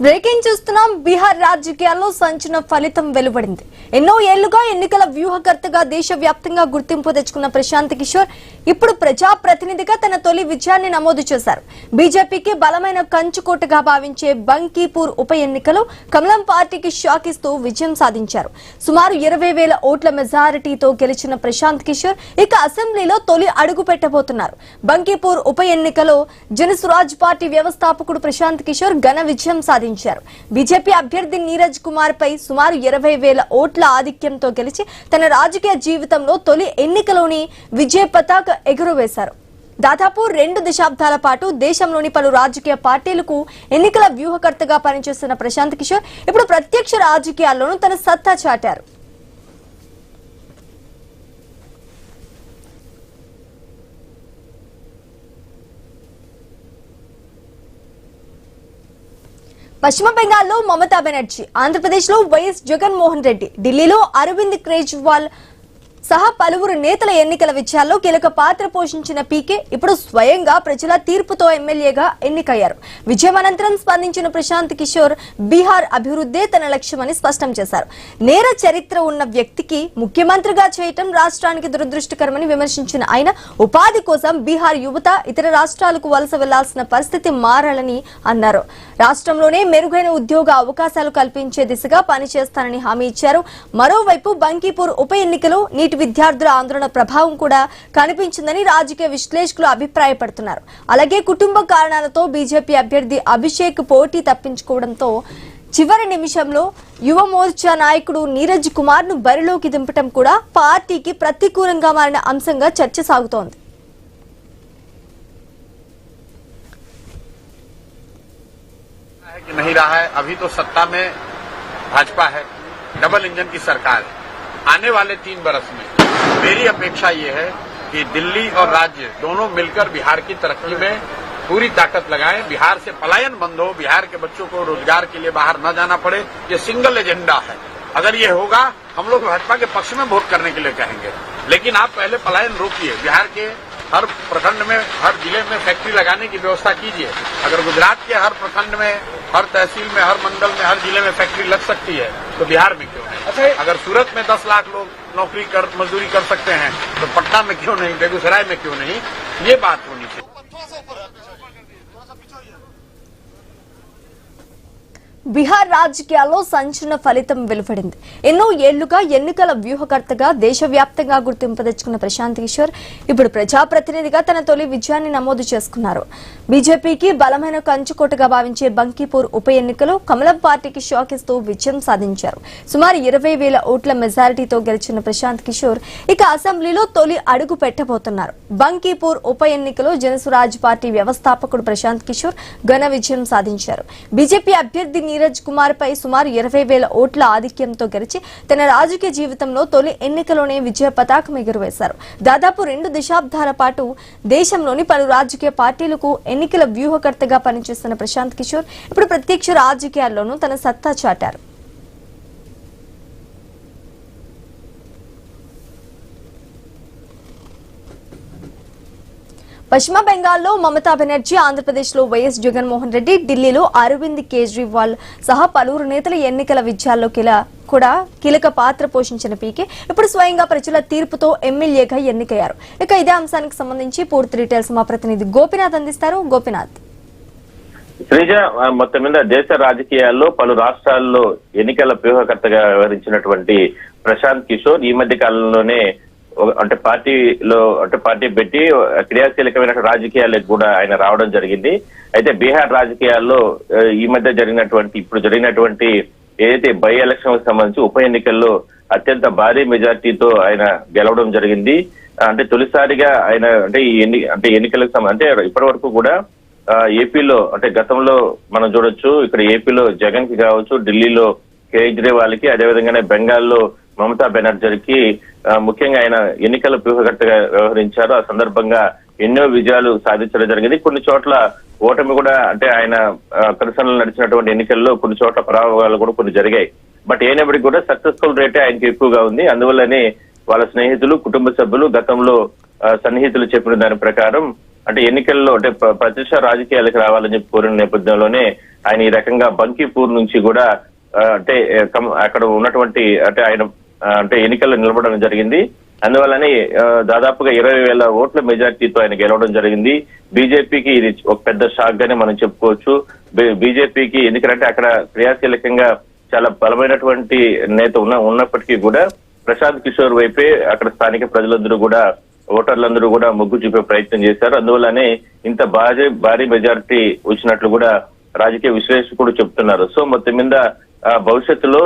Breaking చూస్తున్నాం. బీహార్ రాజకీయాల్లో సంచలన ఫలితం వెలువడింది. ఎన్నో ఏళ్లుగా ఎన్నికల వ్యూహకర్తగా దేశవ్యాప్తంగా గుర్తింపు తెచ్చుకున్న ప్రశాంత్ కిషోర్ ఇప్పుడు ప్రజాప్రతినిధిగా తన తొలి విజయాన్ని నమోదు చేశారు. బీజేపీకి బలమైన కంచుకోటగా భావించే బంకీపూర్ ఉప ఎన్నికలో కమలం పార్టీకి షాక్ ఇస్తూ విజయం సాధించారు. సుమారు 20,000 ఓట్ల మెజారిటీతో గెలిచిన ప్రశాంత్ కిషోర్ ఇక అసెంబ్లీలో తొలి అడుగు పెట్టబోతున్నారు. బంకీపూర్ ఉప ఎన్నికలో జనసురాజ్ పార్టీ వ్యవస్థాపకుడు ప్రశాంత్ కిషోర్ ఘన విజయం సాధించారు. బీజేపీ అభ్యర్థి నీరజ్ కుమార్ పై సుమారు 20,000 ఓట్ల ఆధిక్యంతో గెలిచి తన రాజకీయ జీవితంలో తొలి ఎన్నికలోని విజయ పతాక ఎగురవేశారు. దాదాపు 2 దశాబ్దాల పాటు దేశంలోని పలు రాజకీయ పార్టీలకు ఎన్నికల వ్యూహకర్తగా పనిచేస్తున్న ప్రశాంత్ కిషోర్ ఇప్పుడు ప్రత్యక్ష రాజకీయాల్లోనూ తన సత్తా చాటారు. పశ్చిమ బెంగాల్లో మమతా బెనర్జీ, ఆంధ్రప్రదేశ్ లో వైఎస్ జగన్మోహన్ రెడ్డి, ఢిల్లీలో అరవింద్ కేజ్రీవాల్ సహా పలువురు నేతల ఎన్నికల విజయాల్లో కీలక పాత్ర పోషించిన పీకే ఇప్పుడు స్వయంగా ప్రజల తీర్పుతో ఎమ్మెల్యేగా ఎన్నికయ్యారు. విజయం అనంతరం స్పందించిన ప్రశాంత్ కిషోర్ బీహార్ అభివృద్ధే తన లక్ష్యమని స్పష్టం చేశారు. నేర చరిత్ర ఉన్న వ్యక్తికి ముఖ్యమంత్రిగా చేయటం రాష్ట్రానికి దురదృష్టకరమని విమర్శించిన ఆయన ఉపాధి కోసం బీహార్ యువత ఇతర రాష్ట్రాలకు వలస వెళ్లాల్సిన పరిస్థితి మారాలని అన్నారు. రాష్ట్రంలోనే మెరుగైన ఉద్యోగ అవకాశాలు కల్పించే దిశగా పనిచేస్తానని హామీ ఇచ్చారు. మరోవైపు బంకీపూర్ ఉప ఎన్నికలో నీటి విద్యార్థుల ఆందోళన ప్రభావం కూడా కనిపించిందని రాజకీయ విశ్లేషకులు అభిప్రాయపడుతున్నారు. అలాగే కుటుంబ కారణాలతో బీజేపీ అభ్యర్థి అభిషేక్ పోటీ తప్పించుకోవడంతో చివరి నిమిషంలో యువ మోర్చా నాయకుడు నీరజ్ కుమార్ ను బరిలోకి దింపడం కూడా పార్టీకి ప్రతికూలంగా మారిన అంశంగా చర్చ సాగుతోంది. नहीं रहा है, अभी तो सत्ता में भाजपा है, डबल इंजन की सरकार है. आने वाले 3 बरस में मेरी अपेक्षा ये है कि दिल्ली और राज्य दोनों मिलकर बिहार की तरक्की में पूरी ताकत लगाएं. बिहार से पलायन बंद हो, बिहार के बच्चों को रोजगार के लिए बाहर न जाना पड़े. ये सिंगल एजेंडा है. अगर ये होगा हम लोग भाजपा के पक्ष में वोट करने के लिए कहेंगे, लेकिन आप पहले पलायन रोकिए. बिहार के हर प्रखंड में, हर जिले में फैक्ट्री लगाने की व्यवस्था कीजिए. अगर गुजरात के हर प्रखंड में, हर तहसील में, हर मंडल में, हर जिले में फैक्ट्री लग सकती है तो बिहार में क्यों नहीं? अगर सूरत में 10 लाख लोग नौकरी मजदूरी कर सकते हैं तो पटना में क्यों नहीं, बेगूसराय में क्यों नहीं? ये बात होनी चाहिए. బీహార్ రాజకీయాల్లో సంచలన ఫలితం వెలువడింది. ఎన్నో ఏళ్లుగా ఎన్నికల వ్యూహకర్తగా దేశవ్యాప్తంగా గుర్తింపు తెచ్చుకున్న ప్రశాంత్ కిషోర్ ఇప్పుడు ప్రజాప్రతినిధిగా తన తొలి విజయాన్ని నమోదు చేసుకున్నారు. బీజేపీకి బలమైన కంచుకోటగా భావించే బంకీపూర్ ఉప ఎన్నికలో కమలం పార్టీకి షాక్ ఇస్తూ విజయం సాధించారు. సుమారు 20,000 ఓట్ల మెజారిటీతో గెలిచిన ప్రశాంత్ కిషోర్ ఇక అసెంబ్లీలో తొలి అడుగు పెట్టబోతున్నారు. బంకీపూర్ ఉప ఎన్నికలో జనసురాజ్ పార్టీ వ్యవస్థాపకుడు ప్రశాంత్ కిషోర్ ఘన విజయం సాధించారు. బీజేపీ అభ్యర్థి నీరజ్ కుమార్ పై సుమారు 20,000 ఓట్ల ఆధిక్యంతో గెలిచి తన రాజకీయ జీవితంలో తొలి ఎన్నికలోనే విజయ పతాకం ఎగురవేశారు. దాదాపు 2 దశాబ్దాల పాటు దేశంలోని పలు రాజకీయ పార్టీలకు ఎన్నికల వ్యూహకర్తగా పనిచేస్తున్న ప్రశాంత్ కిషోర్ ఇప్పుడు ప్రత్యక్ష రాజకీయాల్లోనూ తన సత్తా చాటారు. పశ్చిమ బెంగాల్లో మమతా బెనర్జీ, ఆంధ్రప్రదేశ్ లో వైఎస్ జగన్మోహన్ రెడ్డి, ఢిల్లీలో అరవింద్ కేజ్రీవాల్ సహా పలువురు నేతల ఎన్నికల విజయాల్లో కూడా కీలక పాత్ర పోషించిన పీకే ఇప్పుడు స్వయంగా ప్రజల తీర్పుతో ఎమ్మెల్యేగా ఎన్నికయ్యారు. ఇక ఇదే అంశానికి సంబంధించి పూర్తి డీటెయిల్స్ మా ప్రతినిధి గోపినాథ్ అందిస్తారు. గోపినాథ్. శ్రీజ, మొత్తం మీద దేశ రాజకీయాల్లో పలు రాష్ట్రాల్లో ఎన్నికల వ్యూహకర్తగా వ్యవహరించినటువంటి ప్రశాంత్ కిషోర్ ఈ మధ్య కాలంలోనే పార్టీ పెట్టి క్రియాశీలకమైన రాజకీయాలకు కూడా ఆయన రావడం జరిగింది. అయితే బీహార్ రాజకీయాల్లో ఈ మధ్య ఇప్పుడు జరిగినటువంటి ఏదైతే బై ఎలక్షన్ సంబంధించి ఉప ఎన్నికల్లో అత్యంత భారీ మెజార్టీతో ఆయన గెలవడం జరిగింది. అంటే తొలిసారిగా ఆయన ఎన్నికలకు సంబంధించి ఇప్పటి వరకు కూడా ఏపీలో గతంలో మనం చూడొచ్చు, ఇక్కడ ఏపీలో జగన్ కి కావచ్చు, ఢిల్లీలో కేజ్రీవాల్ కి, అదేవిధంగానే బెంగాల్లో మమతా బెనర్జీకి ముఖ్యంగా ఆయన ఎన్నికల వ్యూహకర్తగా వ్యవహరించారు. ఆ సందర్భంగా ఎన్నో విజయాలు సాధించడం జరిగింది. కొన్ని చోట్ల ఓటమి కూడా, ఆయన కరసనలు నడిచినటువంటి ఎన్నికల్లో కొన్ని చోట్ల పరాభవాలు కూడా కొన్ని జరిగాయి. బట్ అయినప్పటికీ కూడా సక్సెస్ఫుల్ రేటే ఆయనకి ఎక్కువగా ఉంది. అందువల్లనే వాళ్ళ స్నేహితులు, కుటుంబ సభ్యులు, గతంలో సన్నిహితులు చెప్పిన దాని ప్రకారం అంటే ఎన్నికల్లో అంటే ప్రత్యక్ష రాజకీయాలకు రావాలని చెప్పి కోరిన నేపథ్యంలోనే ఆయన ఈ రకంగా బంకీపూర్ నుంచి కూడా అంటే అక్కడ ఉన్నటువంటి అంటే ఆయన అంటే ఎన్నికల్లో నిలబడడం జరిగింది. అందువల్లనే దాదాపుగా 20,000 ఓట్ల మెజార్టీతో ఆయన గెలవడం జరిగింది. బీజేపీకి ఇది ఒక పెద్ద షాక్ గానే మనం చెప్పుకోవచ్చు. బీజేపీకి ఎందుకంటే అక్కడ క్రియాశీలకంగా చాలా బలమైనటువంటి నేత ఉన్నప్పటికీ కూడా ప్రశాంత్ కిషోర్ వైపే అక్కడ స్థానిక ప్రజలందరూ కూడా ఓటర్లందరూ కూడా మొగ్గు చూపే ప్రయత్నం చేశారు. అందువల్లనే ఇంత భారీ మెజారిటీ వచ్చినట్లు కూడా రాజకీయ విశ్లేషకులు చెప్తున్నారు. సో మొత్తం మీద భవిష్యత్తులో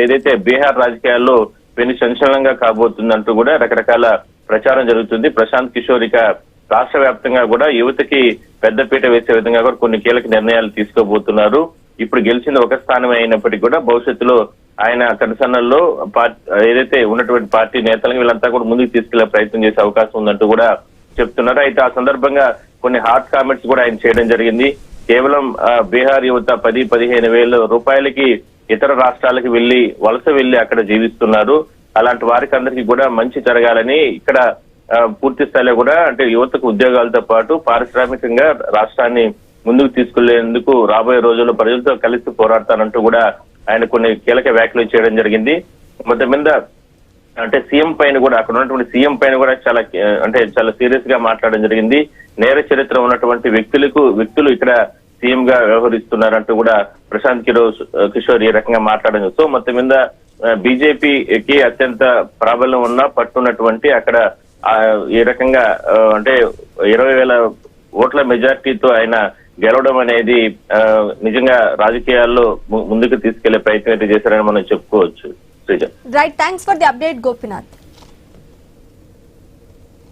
ఏదైతే బీహార్ రాజకీయాల్లో పెను సంచలనంగా కాబోతుందంటూ కూడా రకరకాల ప్రచారం జరుగుతుంది. ప్రశాంత్ కిషోర్ ఇక రాష్ట్ర వ్యాప్తంగా కూడా యువతకి పెద్దపీట వేసే విధంగా కూడా కొన్ని కీలక నిర్ణయాలు తీసుకోబోతున్నారు. ఇప్పుడు గెలిచింది ఒక స్థానమే అయినప్పటికీ కూడా భవిష్యత్తులో ఆయన కనసన్నల్లో ఏదైతే ఉన్నటువంటి పార్టీ నేతలను వీళ్ళంతా కూడా ముందుకు తీసుకెళ్లే ప్రయత్నం చేసే అవకాశం ఉందంటూ కూడా చెప్తున్నారు. అయితే ఆ సందర్భంగా కొన్ని హాట్ కామెంట్స్ కూడా ఆయన చేయడం జరిగింది. కేవలం బీహార్ యువత 10-15 వేల రూపాయలకి ఇతర రాష్ట్రాలకు వలస వెళ్లి అక్కడ జీవిస్తున్నారు. అలాంటి వారికి అందరికీ కూడా మంచి జరగాలని ఇక్కడ పూర్తి స్థాయిలో కూడా అంటే యువతకు ఉద్యోగాలతో పాటు పారిశ్రామికంగా రాష్ట్రాన్ని ముందుకు తీసుకెళ్లేందుకు రాబోయే రోజుల్లో ప్రజలతో కలిసి పోరాడతానంటూ కూడా ఆయన కొన్ని కీలక వ్యాఖ్యలు చేయడం జరిగింది. మొత్తం మీద అంటే సీఎం పైన కూడా అక్కడ ఉన్నటువంటి సీఎం పైన కూడా చాలా సీరియస్ గా మాట్లాడడం జరిగింది. నేర చరిత్ర ఉన్నటువంటి వ్యక్తులు ఇక్కడ సీఎం గా వ్యవహరిస్తున్నారంటూ కూడా ప్రశాంత్ కిషోర్ ఈ రకంగా మాట్లాడడం. సో మొత్తం మీద బీజేపీకి అత్యంత ప్రాబల్యం ఉన్న పట్టున్నటువంటి అక్కడ ఈ రకంగా అంటే 20,000 ఓట్ల మెజార్టీతో ఆయన గెలవడం అనేది నిజంగా రాజకీయాల్లో ముందుకు తీసుకెళ్లే ప్రయత్నం అయితే చేశారని మనం చెప్పుకోవచ్చు. Right, thanks for the update Gopinath.